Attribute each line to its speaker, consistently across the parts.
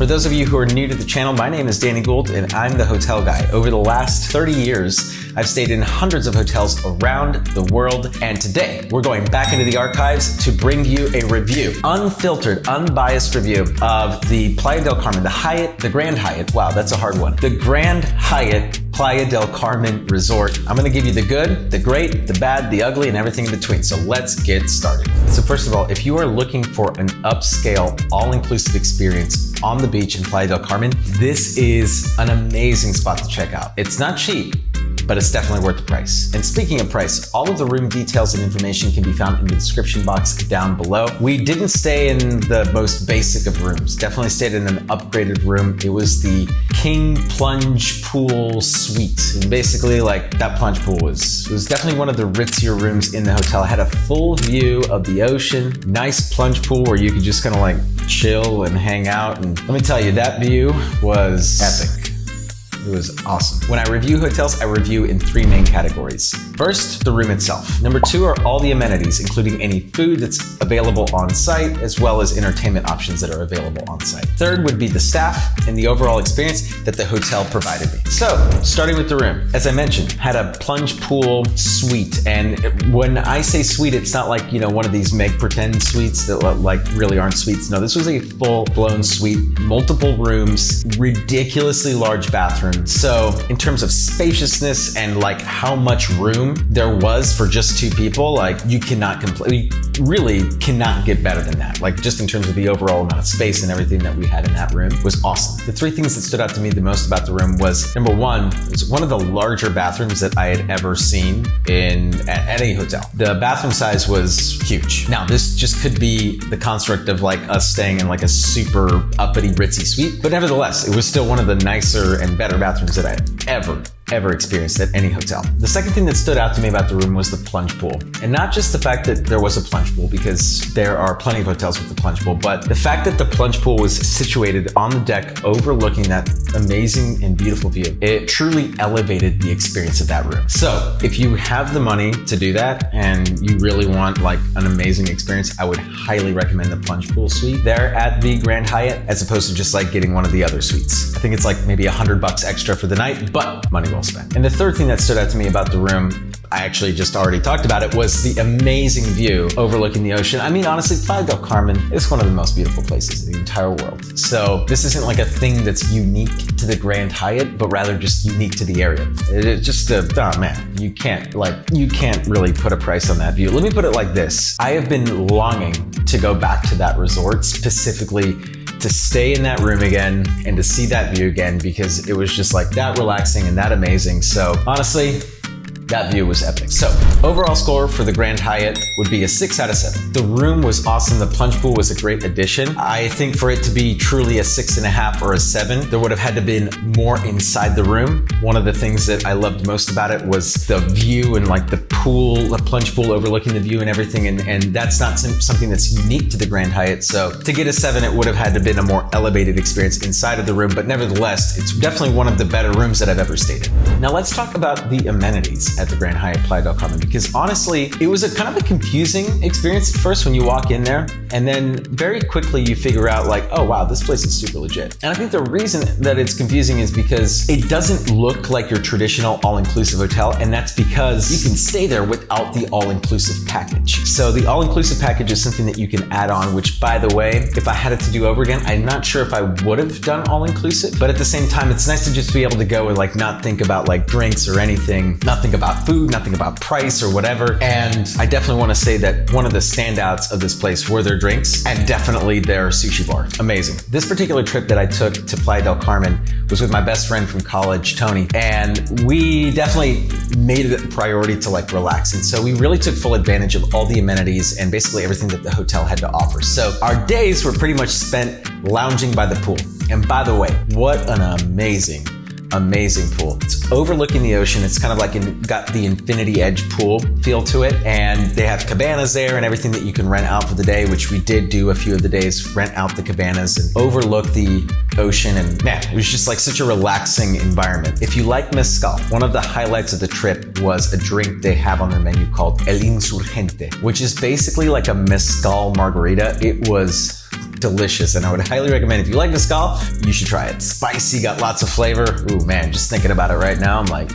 Speaker 1: For those of you who are new to the channel, my name is Danny Gould and I'm the hotel guy. Over the last 30 years, I've stayed in hundreds of hotels around the world, and today we're going back into the archives to bring you a review, unfiltered, unbiased review of the Playa del Carmen, the Grand Hyatt. Wow, that's a hard one. The Grand Hyatt Playa del Carmen Resort. I'm gonna give you the good, the great, the bad, the ugly, and everything in between. So let's get started. So first of all, if you are looking for an upscale, all-inclusive experience on the beach in Playa del Carmen, this is an amazing spot to check out. It's not cheap, but it's definitely worth the price. And speaking of price, all of the room details and information can be found in the description box down below. We didn't stay in the most basic of rooms, definitely stayed in an upgraded room. It was the King Plunge Pool Suite. And basically, like, that plunge pool was definitely one of the ritzier rooms in the hotel. It had a full view of the ocean, nice plunge pool where you could just kind of like chill and hang out. And let me tell you, that view was epic. It was awesome. When I review hotels, I review in three main categories. First, the room itself. Number two are all the amenities, including any food that's available on site, as well as entertainment options that are available on site. Third would be the staff and the overall experience that the hotel provided me. So, starting with the room. As I mentioned, had a plunge pool suite. And when I say suite, it's not like, you know, one of these make pretend suites that like really aren't suites. No, this was a full-blown suite, multiple rooms, ridiculously large bathroom. So in terms of spaciousness and like how much room there was for just two people, like you cannot complain. You really cannot get better than that. Like just in terms of the overall amount of space and everything that we had in that room was awesome. The three things that stood out to me the most about the room was, number one, it was one of the larger bathrooms that I had ever seen at any hotel. The bathroom size was huge. Now this just could be the construct of like us staying in like a super uppity ritzy suite, but nevertheless, it was still one of the nicer and better bathrooms that I had ever experienced at any hotel. The second thing that stood out to me about the room was the plunge pool. And not just the fact that there was a plunge pool, because there are plenty of hotels with the plunge pool, but the fact that the plunge pool was situated on the deck overlooking that amazing and beautiful view. It truly elevated the experience of that room. So if you have the money to do that and you really want like an amazing experience, I would highly recommend the plunge pool suite there at the Grand Hyatt, as opposed to just like getting one of the other suites. I think it's like maybe $100 extra for the night, but money well spent. And the third thing that stood out to me about the room, I actually just already talked about it, was the amazing view overlooking the ocean. I mean, honestly, Playa del Carmen is one of the most beautiful places in the entire world. So this isn't like a thing that's unique to the Grand Hyatt, but rather just unique to the area. It's just oh man, you can't really put a price on that view. Let me put it like this. I have been longing to go back to that resort, specifically to stay in that room again and to see that view again, because it was just like that relaxing and that amazing. So honestly, that view was epic. So overall score for the Grand Hyatt would be a 6 out of 7. The room was awesome. The plunge pool was a great addition. I think for it to be truly a 6.5 or a 7, there would have had to been more inside the room. One of the things that I loved most about it was the view and like the pool, the plunge pool overlooking the view and everything. And that's not something that's unique to the Grand Hyatt. So to get a 7, it would have had to been a more elevated experience inside of the room. But nevertheless, it's definitely one of the better rooms that I've ever stayed in. Now let's talk about the amenities at the Grand Hyatt Playa del Carmen, because honestly, it was a kind of a confusing experience at first when you walk in there, and then very quickly you figure out like, oh wow, this place is super legit. And I think the reason that it's confusing is because it doesn't look like your traditional all-inclusive hotel, and that's because you can stay there without the all-inclusive package. So the all-inclusive package is something that you can add on, which by the way, if I had it to do over again, I'm not sure if I would have done all-inclusive, but at the same time, it's nice to just be able to go and like not think about like drinks or anything, not think about food, nothing about price or whatever. And I definitely want to say that one of the standouts of this place were their drinks and definitely their sushi bar. Amazing. This particular trip that I took to Playa del Carmen was with my best friend from college, Tony, and we definitely made it a priority to like relax. And so we really took full advantage of all the amenities and basically everything that the hotel had to offer. So our days were pretty much spent lounging by the pool. And by the way, what an amazing pool. It's overlooking the ocean. It's kind of like got the infinity edge pool feel to it. And they have cabanas there and everything that you can rent out for the day, which we did do a few of the days, rent out the cabanas and overlook the ocean. And man, it was just like such a relaxing environment. If you like mezcal, one of the highlights of the trip was a drink they have on their menu called El Insurgente, which is basically like a mezcal margarita. It was delicious, and I would highly recommend if you like mezcal, you should try it. Spicy, got lots of flavor. Ooh man, just thinking about it right now, I'm like,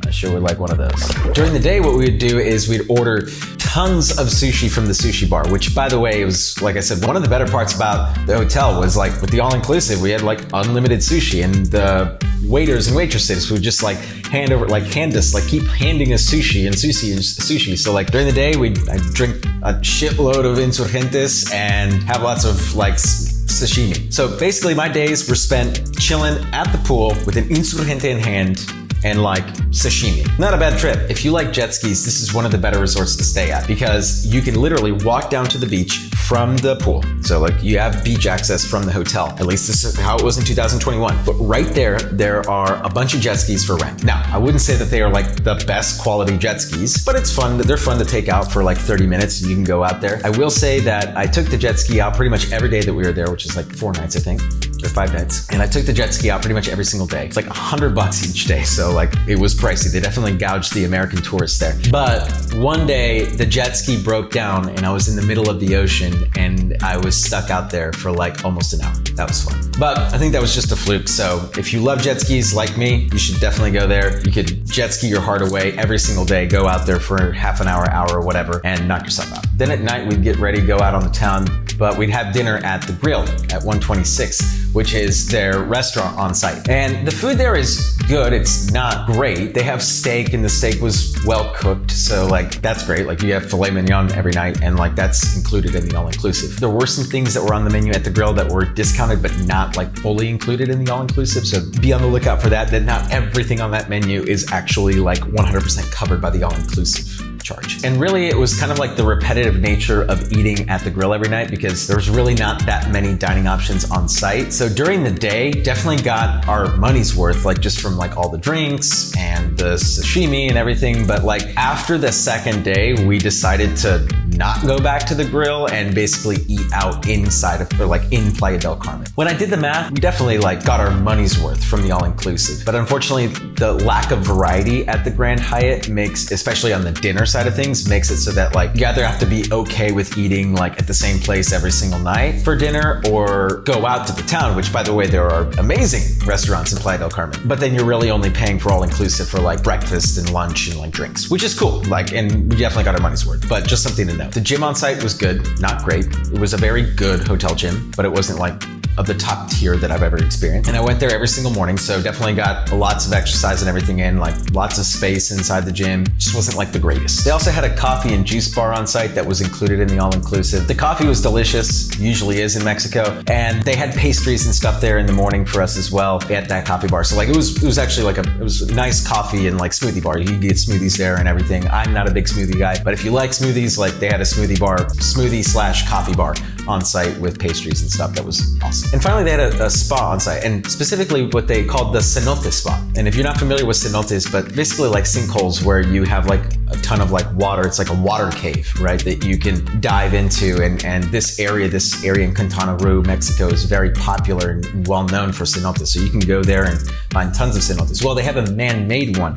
Speaker 1: I sure would like one of those. During the day, what we would do is we'd order tons of sushi from the sushi bar, which by the way, was, like I said, one of the better parts about the hotel was like with the all-inclusive, we had like unlimited sushi, and the waiters and waitresses would just like hand us, like keep handing us sushi and sushi. So like during the day, I'd drink a shitload of insurgentes and have lots of like sashimi. So basically my days were spent chilling at the pool with an insurgente in hand and like sashimi. Not a bad trip. If you like jet skis, this is one of the better resorts to stay at because you can literally walk down to the beach from the pool. So like you have beach access from the hotel. At least this is how it was in 2021. But right there are a bunch of jet skis for rent. Now, I wouldn't say that they are like the best quality jet skis, but it's fun. They're fun to take out for like 30 minutes and you can go out there. I will say that I took the jet ski out pretty much every day that we were there, which is like 4 nights, I think, or 5 nights. And I took the jet ski out pretty much every single day. It's like $100 each day. So like it was pricey. They definitely gouged the American tourists there. But one day the jet ski broke down and I was in the middle of the ocean and I was stuck out there for like almost an hour. That was fun. But I think that was just a fluke. So if you love jet skis like me, you should definitely go there. You could jet ski your heart away every single day, go out there for half an hour, or whatever, and knock yourself out. Then at night we'd get ready, go out on the town, but we'd have dinner at the Grill at 126, which is their restaurant on site. And the food there is good. It's not great. They have steak and the steak was well cooked. So like, that's great. Like you have filet mignon every night and like that's included in the all-inclusive. There were some things that were on the menu at the Grill that were discounted, but not like fully included in the all-inclusive. So be on the lookout for that not everything on that menu is actually like 100% covered by the all-inclusive charge. And really it was kind of like the repetitive nature of eating at the Grill every night because there's really not that many dining options on site. So during the day, definitely got our money's worth, like just from like all the drinks and the sashimi and everything. But like after the second day, we decided to not go back to the Grill and basically eat out inside of, or like in Playa del Carmen. When I did the math, we definitely like got our money's worth from the all-inclusive. But unfortunately, the lack of variety at the Grand Hyatt makes, especially on the dinner side of things, makes it so that like you either have to be okay with eating like at the same place every single night for dinner or go out to the town, which by the way, there are amazing restaurants in Playa del Carmen. But then you're really only paying for all-inclusive for like breakfast and lunch and like drinks, which is cool. Like, and we definitely got our money's worth, but just something to know. The gym on site was good, not great. It was a very good hotel gym, but it wasn't like of the top tier that I've ever experienced. And I went there every single morning, so definitely got lots of exercise and everything in, like lots of space inside the gym. Just wasn't like the greatest. They also had a coffee and juice bar on site that was included in the all-inclusive. The coffee was delicious, usually is in Mexico, and they had pastries and stuff there in the morning for us as well at that coffee bar. So like it was actually like it was a nice coffee and like smoothie bar. You could get smoothies there and everything. I'm not a big smoothie guy, but if you like smoothies, like they had a smoothie/coffee bar on site with pastries and stuff. That was awesome. And finally, they had a spa on site, and specifically what they called the Cenote Spa. And if you're not familiar with cenotes, but basically like sinkholes where you have like a ton of like water. It's like a water cave, right? That you can dive into. And this area in Quintana Roo, Mexico is very popular and well known for cenotes. So you can go there and find tons of cenotes. Well, they have a man-made one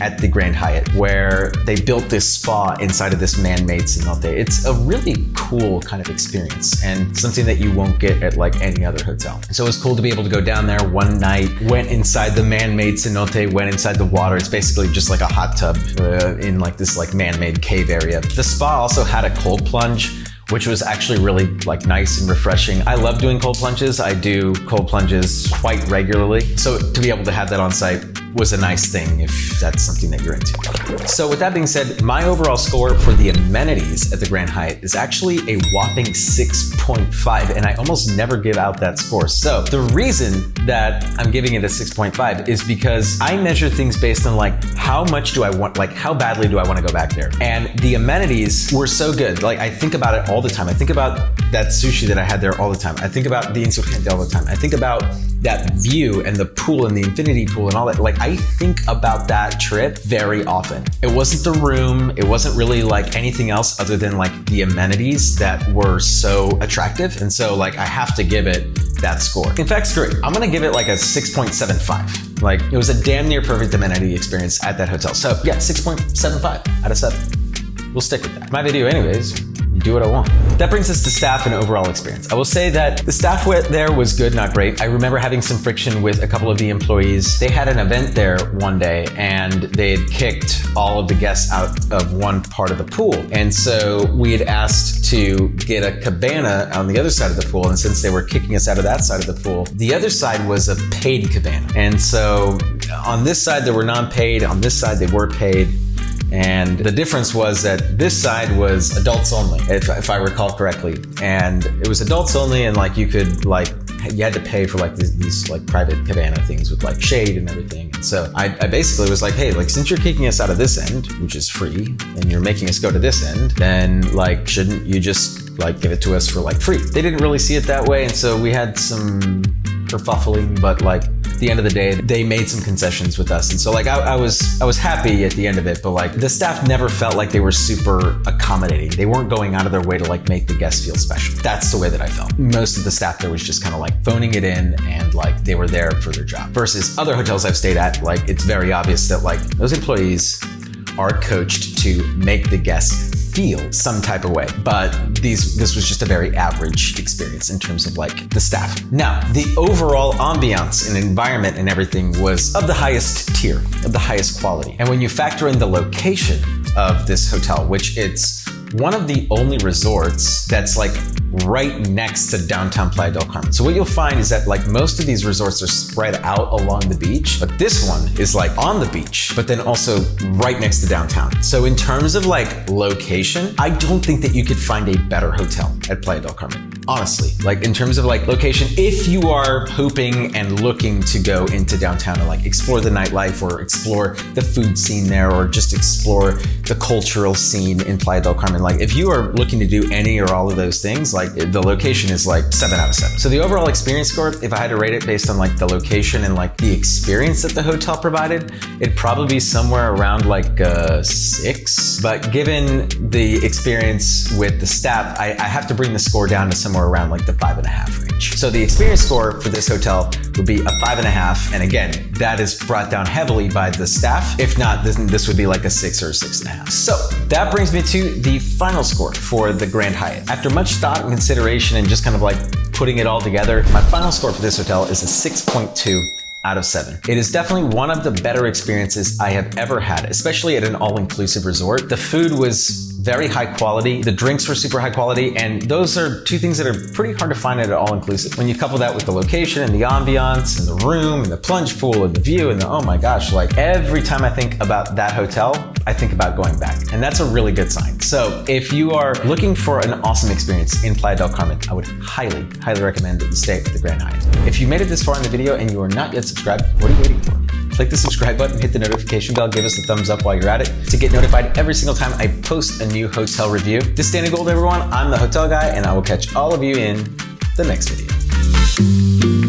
Speaker 1: at the Grand Hyatt where they built this spa inside of this man-made cenote. It's a really cool kind of experience and something that you won't get at like any other hotel. So it was cool to be able to go down there one night, went inside the man-made cenote, went inside the water. It's basically just like a hot tub in like this like man-made cave area. The spa also had a cold plunge, which was actually really like nice and refreshing. I love doing cold plunges. I do cold plunges quite regularly. So to be able to have that on site was a nice thing if that's something that you're into. So with that being said, my overall score for the amenities at the Grand Hyatt is actually a whopping 6.5, and I almost never give out that score. So the reason that I'm giving it a 6.5 is because I measure things based on like how much do I want, like how badly do I want to go back there? And the amenities were so good. Like I think about it all the time. I think about that sushi that I had there all the time. I think about the insurgente all the time. I think about that view and the pool and the infinity pool and all that. Like I think about that trip very often. It wasn't the room. It wasn't really like anything else other than like the amenities that were so attractive. And so like I have to give it that score. In fact, screw it. I'm gonna give it like a 6.75. Like it was a damn near perfect amenity experience at that hotel. So yeah, 6.75 out of 7. We'll stick with that. My video anyways. do what I want. That brings us to staff and overall experience. I will say that the staff there was good, not great. I remember having some friction with a couple of the employees. They had an event there one day and they had kicked all of the guests out of one part of the pool. And so we had asked to get a cabana on the other side of the pool. And since they were kicking us out of that side of the pool, the other side was a paid cabana. And so on this side, they were non-paid. On this side, they were paid. And the difference was that this side was adults only, if I recall correctly. And it was adults only, and like you had to pay for like these like private cabana things with like shade and everything. And so I basically was like, hey, like since you're kicking us out of this end, which is free, and you're making us go to this end, then like shouldn't you just like give it to us for like free? They didn't really see it that way, and so we had some kerfuffling, but like at the end of the day, they made some concessions with us. And so like I was happy at the end of it, but like the staff never felt like they were super accommodating. They weren't going out of their way to like make the guests feel special. That's the way that I felt. Most of the staff there was just kind of like phoning it in, and like they were there for their job. Versus other hotels I've stayed at, like it's very obvious that like those employees are coached to make the guests feel some type of way. But this was just a very average experience in terms of like the staff. Now, the overall ambiance and environment and everything was of the highest tier, of the highest quality. And when you factor in the location of this hotel, which it's one of the only resorts that's like right next to downtown Playa del Carmen. So what you'll find is that like most of these resorts are spread out along the beach, but this one is like on the beach, but then also right next to downtown. So in terms of like location, I don't think that you could find a better hotel at Playa del Carmen. Honestly, like in terms of like location, if you are hoping and looking to go into downtown and like explore the nightlife or explore the food scene there or just explore the cultural scene in Playa del Carmen, like if you are looking to do any or all of those things, like the location is like 7 out of 7. So the overall experience score, if I had to rate it based on like the location and like the experience that the hotel provided, it'd probably be somewhere around like 6. But given the experience with the staff, I have to bring the score down to somewhere around like the 5.5 range. So the experience score for this hotel would be a 5.5. And again, that is brought down heavily by the staff. If not, this would be like a 6 or a 6.5. So that brings me to the final score for the Grand Hyatt. After much thought and consideration and just kind of like putting it all together, my final score for this hotel is a 6.2 out of 7. It is definitely one of the better experiences I have ever had, especially at an all-inclusive resort. The food was very high quality. The drinks were super high quality. And those are two things that are pretty hard to find at an all-inclusive. When you couple that with the location and the ambiance and the room and the plunge pool and the view and the, oh my gosh, like every time I think about that hotel, I think about going back. And that's a really good sign. So if you are looking for an awesome experience in Playa del Carmen, I would highly, highly recommend that you stay at the Grand Hyatt. If you made it this far in the video and you are not yet subscribed, what are you waiting for? Click the subscribe button, hit the notification bell, give us a thumbs up while you're at it to get notified every single time I post a new hotel review. This is Danny Gould, everyone. I'm the Hotel Guy, and I will catch all of you in the next video.